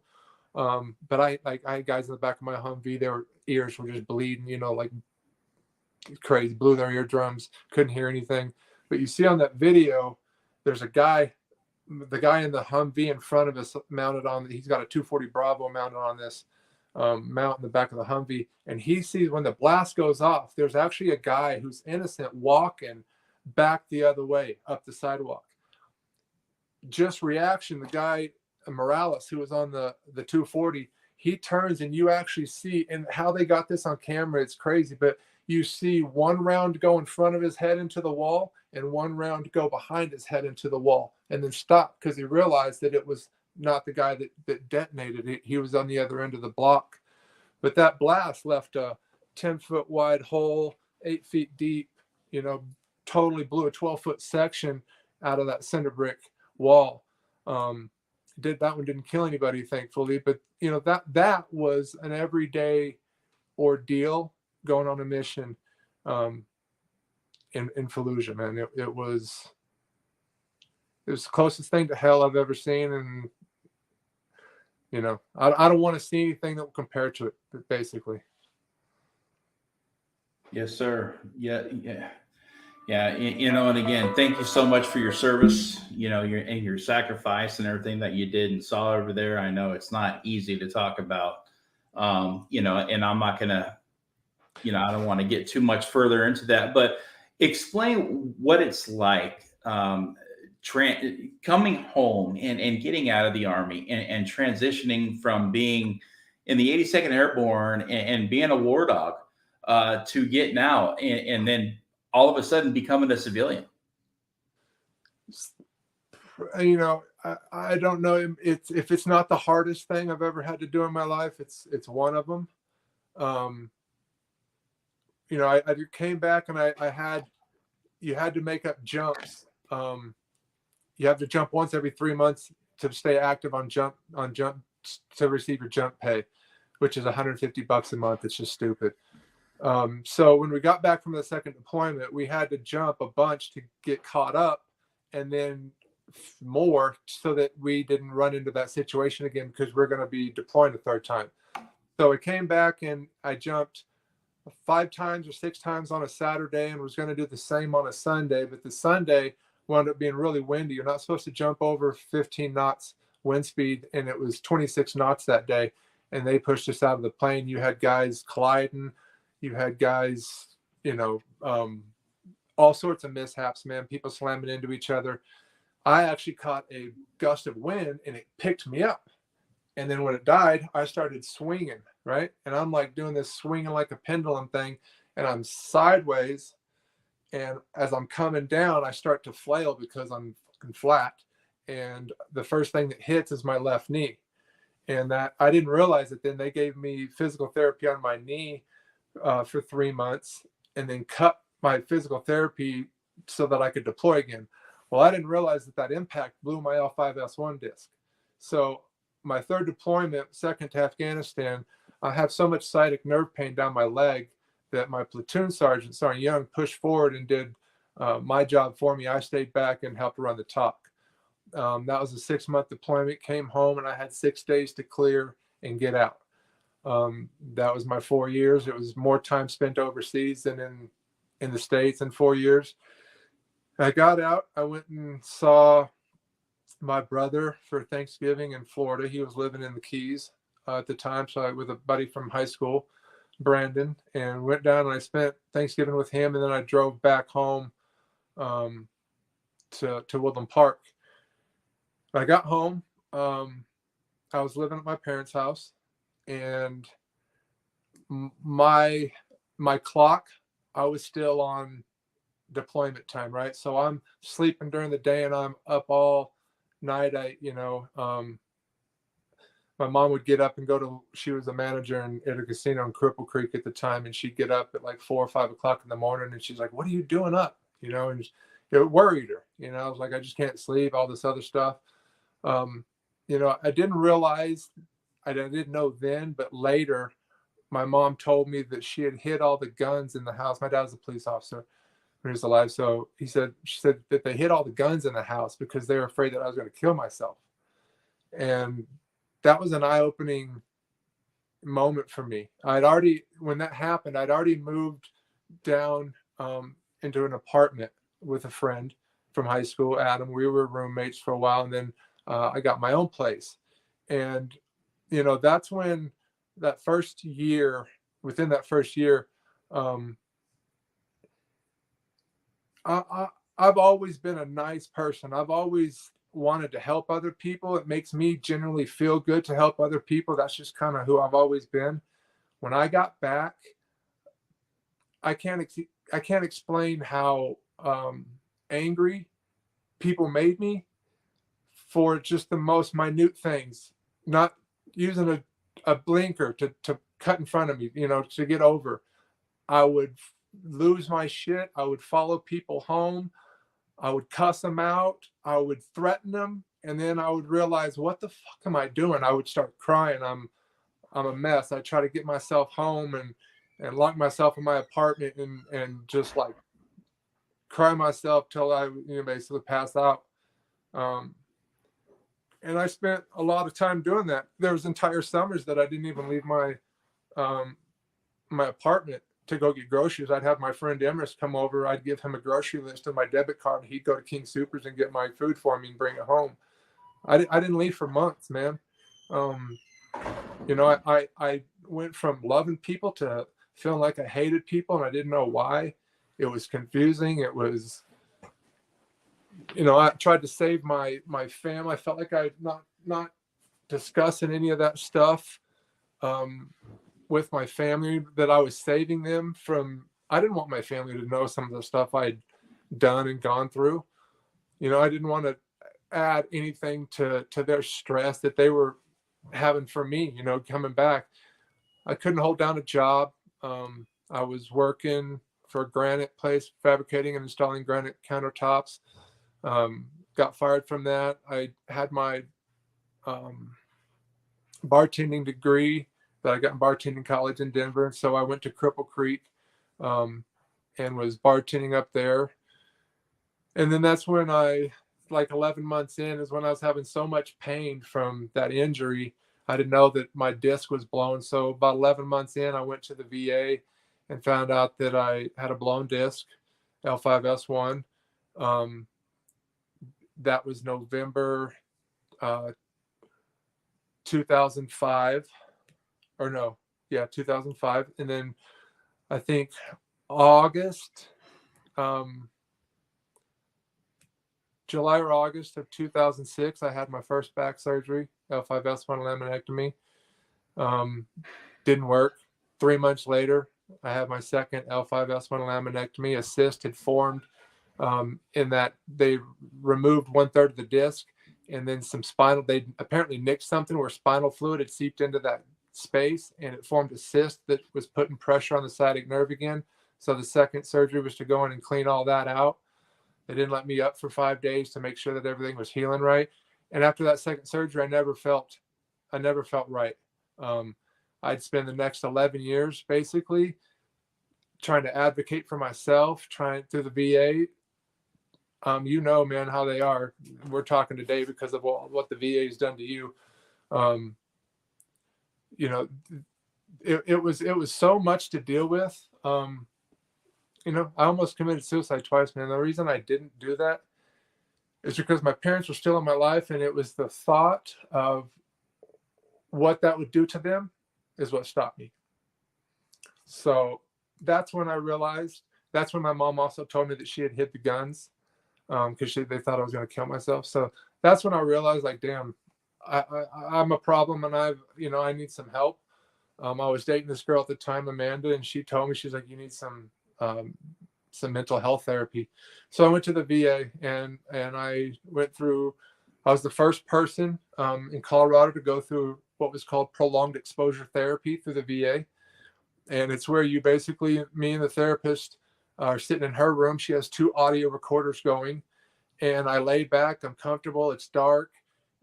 But I had guys in the back of my Humvee, their ears were just bleeding, like crazy, blew their eardrums, couldn't hear anything. But you see on that video, there's the guy in the Humvee in front of us mounted on, he's got a 240 Bravo mounted on this mount in the back of the Humvee. And he sees when the blast goes off, there's actually a guy who's innocent walking back the other way up the sidewalk. Just reaction, the guy, Morales, who was on the 240, he turns and you actually see, and how they got this on camera, it's crazy, but you see one round go in front of his head into the wall and one round go behind his head into the wall and then stop because he realized that it was not the guy that detonated it. He was on the other end of the block. But that blast left a 10-foot wide hole, 8 feet deep, totally blew a 12-foot section out of that cinder brick wall. That one didn't kill anybody, thankfully, but that was an everyday ordeal going on a mission in Fallujah, man. It was the closest thing to hell I've ever seen, and I don't want to see anything that will compare to it, basically. Yes, sir. Yeah. And again, thank you so much for your service, your sacrifice and everything that you did and saw over there. I know it's not easy to talk about, and I'm not going to, I don't want to get too much further into that, but explain what it's like coming home and getting out of the Army and transitioning from being in the 82nd Airborne and being a war dog to getting out and then all of a sudden becoming a civilian. I don't know if it's not the hardest thing I've ever had to do in my life, it's one of them. I came back and you had to make up jumps. You have to jump once every 3 months to stay active on jump to receive your jump pay, which is $150 a month. It's just stupid. So when we got back from the second deployment, we had to jump a bunch to get caught up and then more so that we didn't run into that situation again because we're going to be deploying a third time. So I came back and I jumped 5 times or 6 times on a Saturday and was going to do the same on a Sunday, but the Sunday wound up being really windy. You're not supposed to jump over 15 knots wind speed, and it was 26 knots that day, and they pushed us out of the plane. You had guys colliding. You had guys, all sorts of mishaps, man, people slamming into each other. I actually caught a gust of wind, and it picked me up. And then when it died, I started swinging, right? And I'm like doing this swinging like a pendulum thing, and I'm sideways. And as I'm coming down, I start to flail because I'm fucking flat. And the first thing that hits is my left knee. And that I didn't realize it then. They gave me physical therapy on my knee for 3 months and then cut my physical therapy so that I could deploy again. Well, I didn't realize that impact blew my L5S1 disc. So my third deployment, second to Afghanistan, I have so much sciatic nerve pain down my leg that my platoon sergeant, Sergeant Young, pushed forward and did my job for me. I stayed back and helped run the talk. That was a 6-month deployment, came home, and I had 6 days to clear and get out. That was my 4 years. It was more time spent overseas than in the States in 4 years. I got out. I went and saw my brother for Thanksgiving in Florida. He was living in the Keys at the time, so I with a buddy from high school, Brandon, and went down and I spent Thanksgiving with him, and then I drove back home to Woodland Park. I got home. I was living at my parents' house, and my clock, I was still on deployment time, right? So I'm sleeping during the day and I'm up all night. My mom would get up and she was a manager at a casino in Cripple Creek at the time, and she'd get up at like 4 or 5 o'clock in the morning, and she's like, "What are you doing up?" And it worried her. I was like, I just can't sleep, all this other stuff. I didn't realize, I didn't know then, but later my mom told me that she had hid all the guns in the house. My dad was a police officer when he was alive. So she said that they hid all the guns in the house because they were afraid that I was going to kill myself. And that was an eye-opening moment for me. When that happened, I'd already moved down into an apartment with a friend from high school, Adam. We were roommates for a while, and then I got my own place. And, that's when within that first year, I've always been a nice person. I've always wanted to help other people. It makes me generally feel good to help other people. That's just kind of who I've always been. When I got back, I can't explain how angry people made me for just the most minute things, not using a blinker to cut in front of me, to get over. I would lose my shit. I would follow people home. I would cuss them out. I would threaten them. And then I would realize, what the fuck am I doing? I would start crying. I'm a mess. I try to get myself home and lock myself in my apartment and just like cry myself till I basically pass out. And I spent a lot of time doing that. There was entire summers that I didn't even leave my apartment to go get groceries. I'd have my friend Emrys come over. I'd give him a grocery list and my debit card. He'd go to King Soopers and get my food for me and bring it home. I didn't leave for months, man. I went from loving people to feeling like I hated people, and I didn't know why. It was confusing. It was, I tried to save my family. I felt like I not discussing any of that stuff with my family, that I was saving them from. I didn't want my family to know some of the stuff I'd done and gone through. I didn't want to add anything to their stress that they were having for me, coming back. I couldn't hold down a job. I was working for a granite place, fabricating and installing granite countertops. Got fired from that. I had my bartending degree that I got in bartending college in Denver. So I went to Cripple Creek and was bartending up there. And then that's when 11 months in is when I was having so much pain from that injury. I didn't know that my disc was blown. So about 11 months in, I went to the VA and found out that I had a blown disc, L5S1. That was November 2005. 2005. And then I think August, July or August of 2006, I had my first back surgery, L5S1 laminectomy. Didn't work. 3 months later, I had my second L5S1 laminectomy. A cyst had formed in that they removed 1/3 of the disc, and then they apparently nicked something where spinal fluid had seeped into that space, and it formed a cyst that was putting pressure on the sciatic nerve again. So the second surgery was to go in and clean all that out. They didn't let me up for 5 days to make sure that everything was healing right. And after that second surgery, I never felt right. I'd spend the next 11 years basically trying to advocate for myself, trying through the VA. Man, how they are. We're talking today because of what the VA has done to you. It was so much to deal with. I almost committed suicide twice, man. The reason I didn't do that is because my parents were still in my life, and it was the thought of what that would do to them is what stopped me. So that's when I realized. That's when my mom also told me that she had hid the guns because they thought I was going to kill myself. So that's when I realized, like, damn, I'm a problem, and I need some help. I was dating this girl at the time, Amanda, and she told me, she's like, you need some mental health therapy. So I went to the VA and I went through. I was the first person in Colorado to go through what was called prolonged exposure therapy through the VA. And it's where you basically, me and the therapist are sitting in her room. She has 2 audio recorders going, and I lay back. I'm comfortable. It's dark.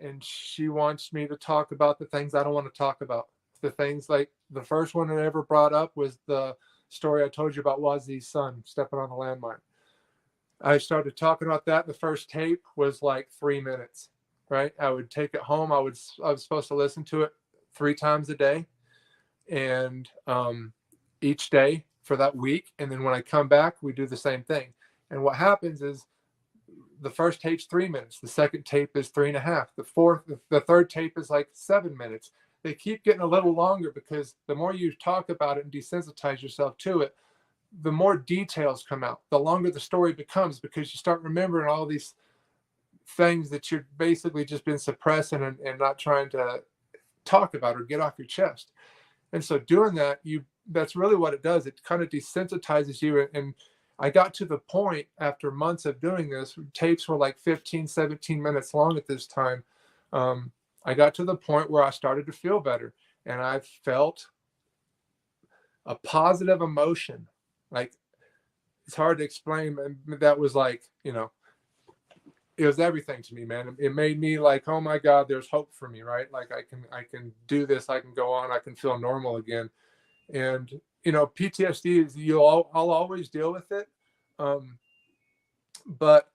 And she wants me to talk about the things I don't want to talk about. The things like the first one I ever brought up was the story I told you about Wazi's son stepping on the landmine. I started talking about that. The first tape was like 3 minutes. right? I would take it home. I was supposed to listen to it 3 times a day, and each day for that week. And then when I come back, we do the same thing. And what happens is the first tape's 3 minutes, the second tape is 3.5, the third tape is like 7 minutes. They keep getting a little longer because the more you talk about it and desensitize yourself to it, the more details come out, the longer the story becomes, because you start remembering all these things that you've basically just been suppressing and not trying to talk about or get off your chest. And so doing that, that's really what it does. It kind of desensitizes you. And I got to the point after months of doing this, tapes were like 15, 17 minutes long at this time. I got to the point where I started to feel better, and I felt a positive emotion. Like, it's hard to explain. That was like, it was everything to me, man. It made me like, oh my God, there's hope for me, right? Like I can do this. I can go on. I can feel normal again. And, PTSD is, I'll always deal with it. But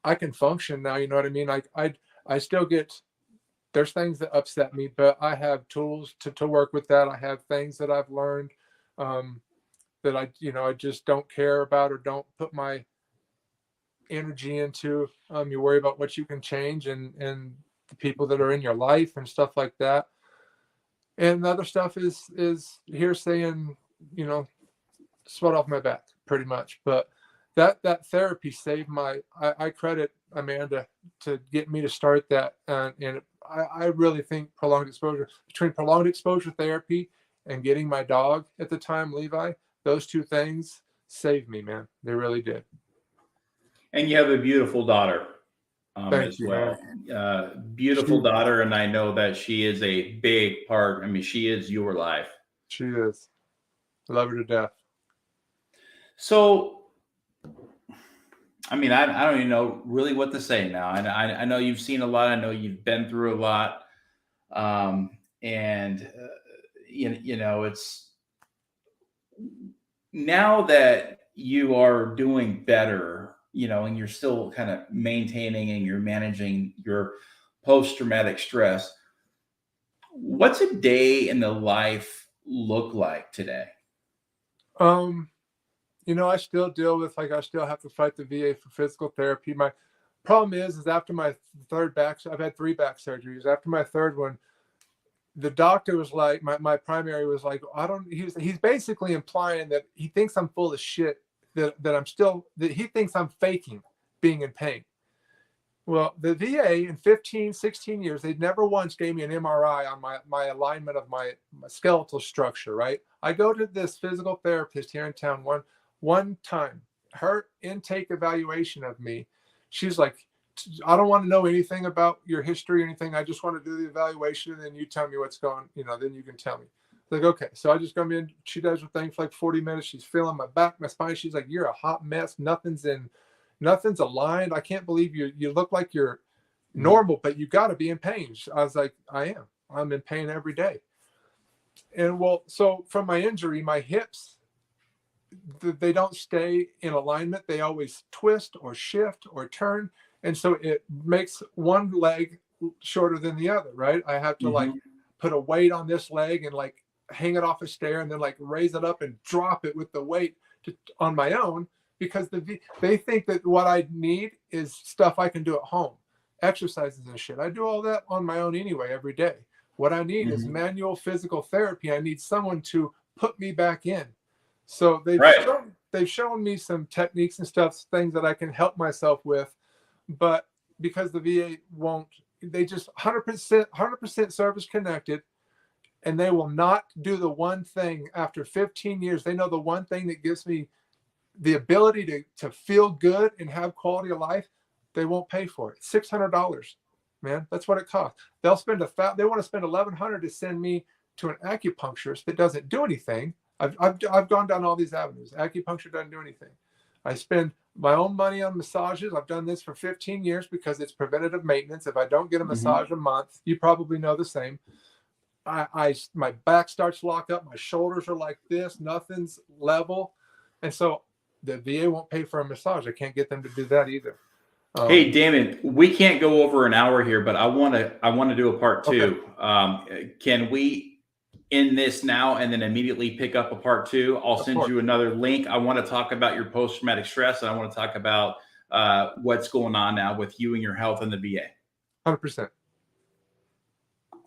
I can function now. You know what I mean? I still there's things that upset me, but I have tools to work with that. I have things that I've learned, that I just don't care about or don't put my energy into. You worry about what you can change and the people that are in your life and stuff like that. And the other stuff is hearsay and, sweat off my back pretty much. But that therapy saved I credit Amanda to get me to start that. And I really think between prolonged exposure therapy and getting my dog at the time, Levi, those 2 things saved me, man. They really did. And you have a beautiful daughter as well. Beautiful daughter. And I know that she is a big part. I mean, she is your life. She is. I love her to death. So, I mean, I don't even know really what to say now. I know you've seen a lot. I know you've been through a lot. It's now that you are doing better, and you're still kind of maintaining and you're managing your post-traumatic stress. What's a day in the life look like today? I still deal with, I still have to fight the VA for physical therapy. My problem is after my third I've had 3 back surgeries. After my third one, the doctor was like, my primary was like, he's basically implying that he thinks I'm full of shit, that he thinks I'm faking being in pain. Well, the VA in 15, 16 years, they never once gave me an MRI on my alignment of my skeletal structure, right? I go to this physical therapist here in town one time. Her intake evaluation of me, she's like, I don't want to know anything about your history or anything. I just want to do the evaluation, and then you tell me what's going, then you can tell me. Like, okay. So I just come in, she does her thing for like 40 minutes. She's feeling my back, my spine. She's like, you're a hot mess. Nothing's aligned. I can't believe you look like you're normal, but you got to be in pain. I was like, I am. I'm in pain every day. And so from my injury, my hips, they don't stay in alignment. They always twist or shift or turn. And so it makes one leg shorter than the other, right? I have to like put a weight on this leg and like hang it off a stair and then like raise it up and drop it with the weight on my own, because they think that what I need is stuff I can do at home, exercises and shit. I do all that on my own anyway, every day. What I need is manual physical therapy. I need someone to put me back in. So they've shown me some techniques and stuff, things that I can help myself with. But because the VA won't, they just 100% service connected, and they will not do the one thing after 15 years. They know the one thing that gives me the ability to feel good and have quality of life. They won't pay for it. $600, man. That's what it costs. They want to spend $1,100 to send me to an acupuncturist that doesn't do anything. I've gone down all these avenues. Acupuncture doesn't do anything. I spend my own money on massages. I've done this for 15 years because it's preventative maintenance. If I don't get a massage a month, you probably know the same. My back starts to lock up. My shoulders are like this. Nothing's level. And so the VA won't pay for a massage. I can't get them to do that either. Hey, Damon, we can't go over an hour here, but I want to do a part two. Okay. Can we end this now and then immediately pick up a part two? I'll send you another link. I want to talk about your post-traumatic stress, and I want to talk about what's going on now with you and your health in the VA. 100%.